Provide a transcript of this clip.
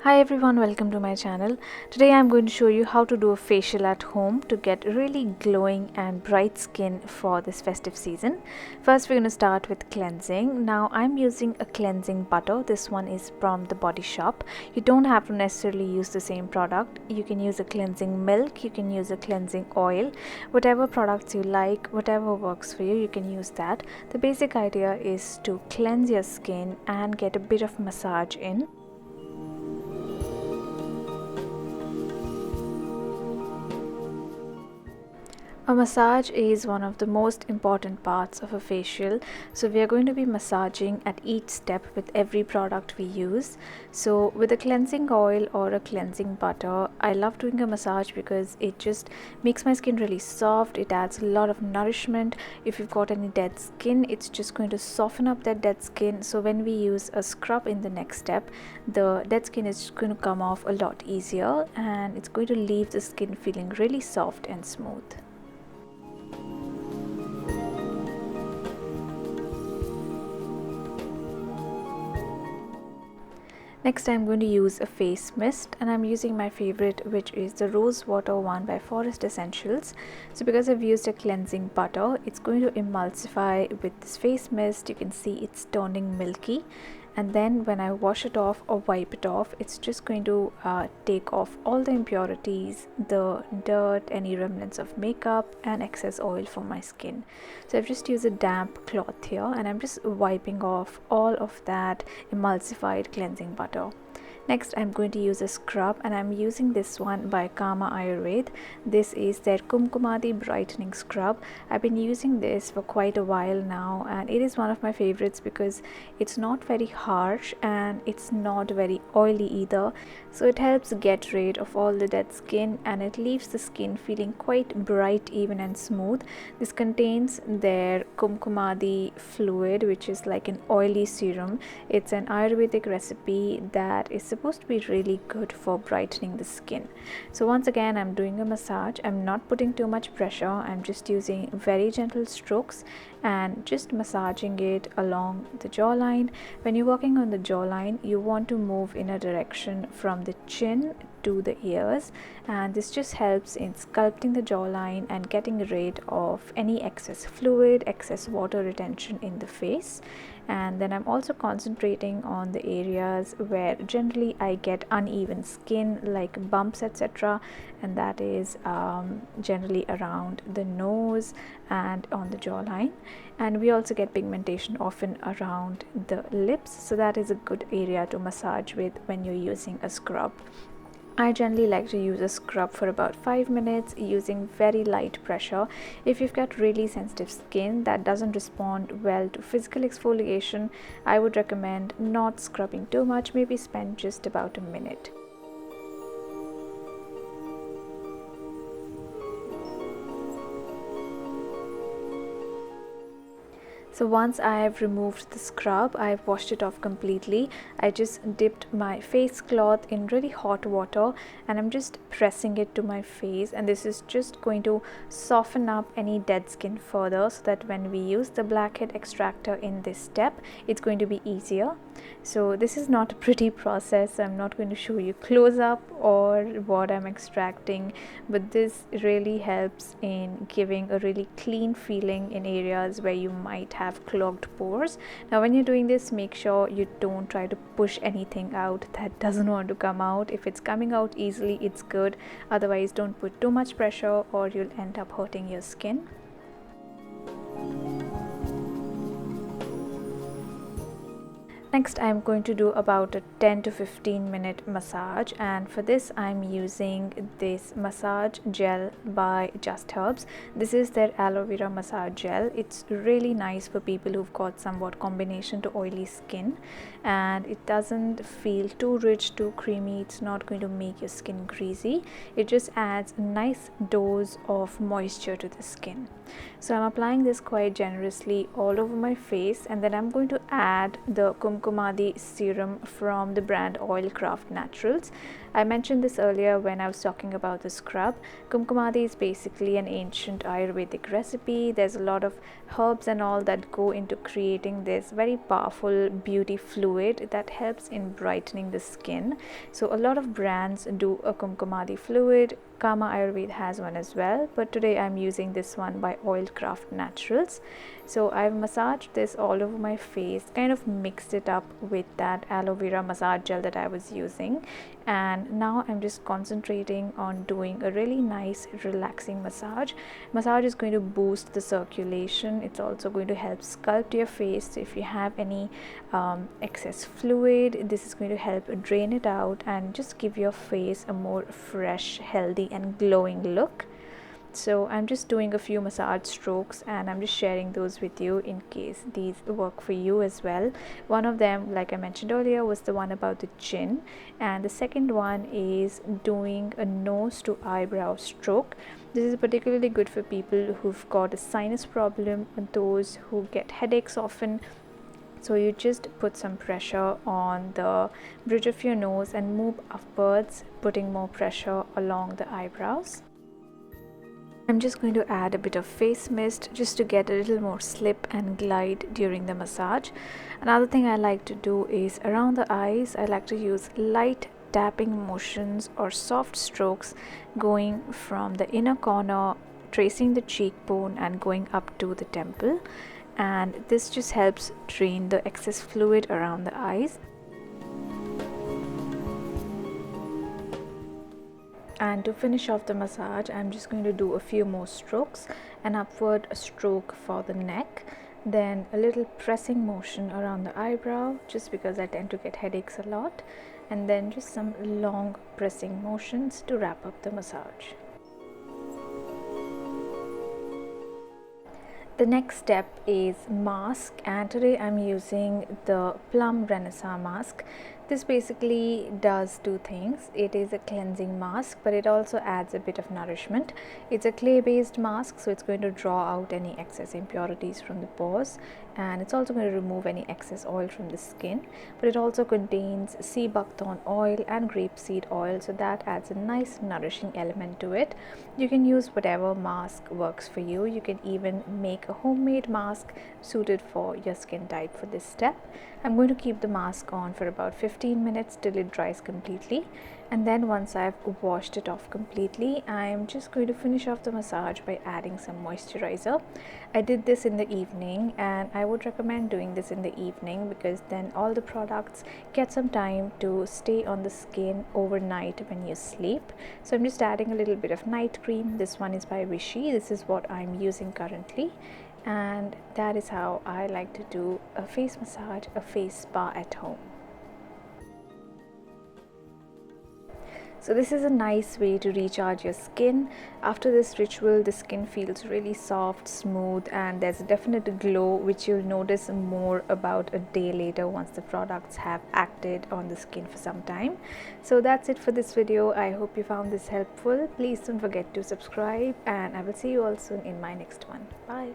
Hi everyone, welcome to my channel. Today I'm going to show you how to do a facial at home to get really glowing and bright skin for this festive season. First we're going to start with cleansing. Now I'm using a cleansing butter. This one is from the Body Shop. You don't have to necessarily use the same product. You can use a cleansing milk, you can use a cleansing oil, whatever products you like, whatever works for you, you can use that. The basic idea is to cleanse your skin and get a bit of massage in. A massage is one of the most important parts of a facial, so we are going to be massaging at each step with every product we use. So with a cleansing oil or a cleansing butter, I love doing a massage because it just makes my skin really soft. It adds a lot of nourishment. If you've got any dead skin, it's just going to soften up that dead skin. So when we use a scrub in the next step, the dead skin is going to come off a lot easier and it's going to leave the skin feeling really soft and smooth. Next I'm going to use a face mist, and I'm using my favorite, which is the Rosewater one by Forest Essentials. So because I've used a cleansing butter, it's going to emulsify with this face mist. You can see it's turning milky, and then when I wash it off or wipe it off, it's just going to take off all the impurities, the dirt, any remnants of makeup and excess oil from my skin. So I've just used a damp cloth here and I'm just wiping off all of that emulsified cleansing butter. Next I'm going to use a scrub, and I'm using this one by Ayurveda. This is their Kumkumadi brightening scrub. I've been using this for quite a while now, and it is one of my favorites because it's not very harsh and it's not very oily either. So it helps get rid of all the dead skin and it leaves the skin feeling quite bright, even and smooth. This contains their Kumkumadi fluid, which is like an oily serum. It's an Ayurvedic recipe that is supposed to be really good for brightening the skin. So once again I'm doing a massage. I'm not putting too much pressure. I'm just using very gentle strokes and just massaging it along the jawline. When you're working on the jawline, you want to move in a direction from the chin to the ears, and this just helps in sculpting the jawline and getting rid of any excess fluid, excess water retention in the face. And then I'm also concentrating on the areas where generally I get uneven skin, like bumps, etc., and that is generally around the nose and on the jawline. And we also get pigmentation often around the lips, so that is a good area to massage with when you're using a scrub. I generally like to use a scrub for about 5 minutes using very light pressure. If you've got really sensitive skin that doesn't respond well to physical exfoliation, I would recommend not scrubbing too much, maybe spend just about a minute. So once I have removed the scrub, I have washed it off completely. I just dipped my face cloth in really hot water and I'm just pressing it to my face, and this is just going to soften up any dead skin further so that when we use the blackhead extractor in this step, it's going to be easier. So this is not a pretty process. I'm not going to show you close up or what I'm extracting, but this really helps in giving a really clean feeling in areas where you might have clogged pores. Now when you're doing this, make sure you don't try to push anything out that doesn't want to come out. If it's coming out easily, it's good. Otherwise, don't put too much pressure or you'll end up hurting your skin. Next I'm going to do about a 10 to 15 minute massage, and for this I'm using this massage gel by Just Herbs. This is their aloe vera massage gel. It's really nice for people who've got somewhat combination to oily skin, and it doesn't feel too rich, too creamy. It's not going to make your skin greasy. It just adds a nice dose of moisture to the skin. So I'm applying this quite generously all over my face, and then I'm going to add the Kumkumadi serum from the brand Oilcraft Naturals. I mentioned this earlier when I was talking about the scrub. Kumkumadi is basically an ancient Ayurvedic recipe. There's a lot of herbs and all that go into creating this very powerful beauty fluid that helps in brightening the skin. So a lot of brands do a Kumkumadi fluid. Kama Ayurveda has one as well, but today I'm using this one by Oilcraft Naturals. So I've massaged this all over my face, kind of mixed it up with that aloe vera massage gel that I was using, and now I'm just concentrating on doing a really nice relaxing massage. Massage is going to boost the circulation. It's also going to help sculpt your face. So if you have any excess fluid, this is going to help drain it out and just give your face a more fresh, healthy and glowing look. So I'm just doing a few massage strokes and I'm just sharing those with you in case these work for you as well. One of them, like I mentioned earlier, was the one about the chin, and the second one is doing a nose to eyebrow stroke. This is particularly good for people who've got a sinus problem and those who get headaches often. So you just put some pressure on the bridge of your nose and move upwards, putting more pressure along the eyebrows. I'm just going to add a bit of face mist just to get a little more slip and glide during the massage. Another thing I like to do is around the eyes, I like to use light tapping motions or soft strokes going from the inner corner, tracing the cheekbone and going up to the temple. And this just helps drain the excess fluid around the eyes. And to finish off the massage, I'm just going to do a few more strokes, an upward stroke for the neck, then a little pressing motion around the eyebrow just because I tend to get headaches a lot, and then just some long pressing motions to wrap up the massage. The next step is mask, and today I'm using the Plum Renaissance mask. This basically does two things. It is a cleansing mask, but it also adds a bit of nourishment. It's a clay based mask, so it's going to draw out any excess impurities from the pores, and it's also going to remove any excess oil from the skin. But it also contains sea buckthorn oil and grapeseed oil, so that adds a nice nourishing element to it. You can use whatever mask works for you. You can even make a homemade mask suited for your skin type for this step. I'm going to keep the mask on for about 15 minutes till it dries completely, and then once I've washed it off completely, I'm just going to finish off the massage by adding some moisturizer. I did this in the evening, and I would recommend doing this in the evening because then all the products get some time to stay on the skin overnight when you sleep. So I'm just adding a little bit of night cream. This one is by Vichy. This is what I'm using currently. And that is how I like to do a face massage, a face spa at home. So this is a nice way to recharge your skin. After this ritual, the skin feels really soft, smooth, and there's a definite glow which you'll notice more about a day later once the products have acted on the skin for some time. So that's it for this video. I hope you found this helpful. Please don't forget to subscribe, and I will see you all soon in my next one. Bye.